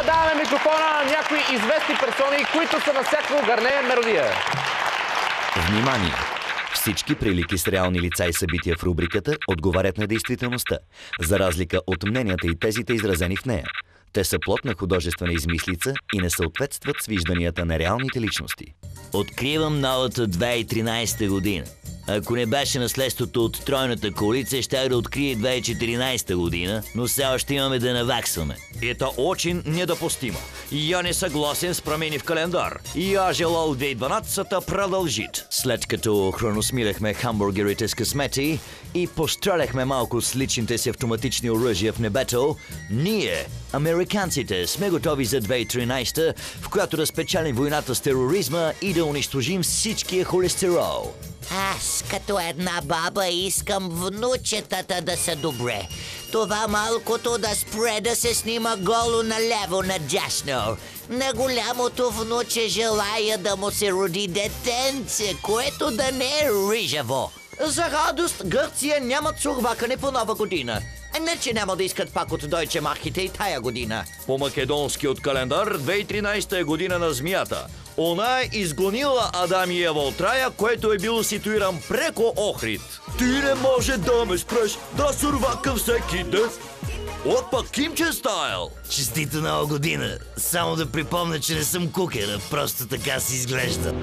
сега даваме микрофона на някои известни персони, които са на всяко гърне меродия. Внимание! Всички прилики с реални лица и събития в рубриката отговарят на действителността, за разлика от мненията и тезите, изразени в нея. Те са плод на художествена измислица и не съответстват с вижданията на реалните личности. Откривам новата 2013 година. Ако не беше наследството от тройната коалиция, щях да открие 2014 година, но все още имаме да наваксваме. Это очень недопустимо. Я не съгласен с промени в календар. Я желал 2012-та продължит. След като храносмиляхме хамбургерите с късмети и постреляхме малко с личните си автоматични оръжия в небето, ние, американците, сме готови за 2013, в която да спечелим войната с тероризма и да унищожим всичкия холестерол. Аз като една баба искам внучетата да са добре. Това малкото да спре да се снима голо наляво надясно. На голямото внуче желая да му се роди детенце, което да не е рижаво. За радост, Гърция нямат сурвакане по нова година. Не, че няма да искат пак от Дойче Марките и тая година. По македонският календар 2013 е година на змията. Она е изгонила Адам и Ева от рая, което е било ситуиран преко Охрид. Ти не може да ме спреш да сурвакам всеки ден. Опа, Кимче стайл! Честита нова година! Само да припомня, че не съм кукер, а просто така си изглежда.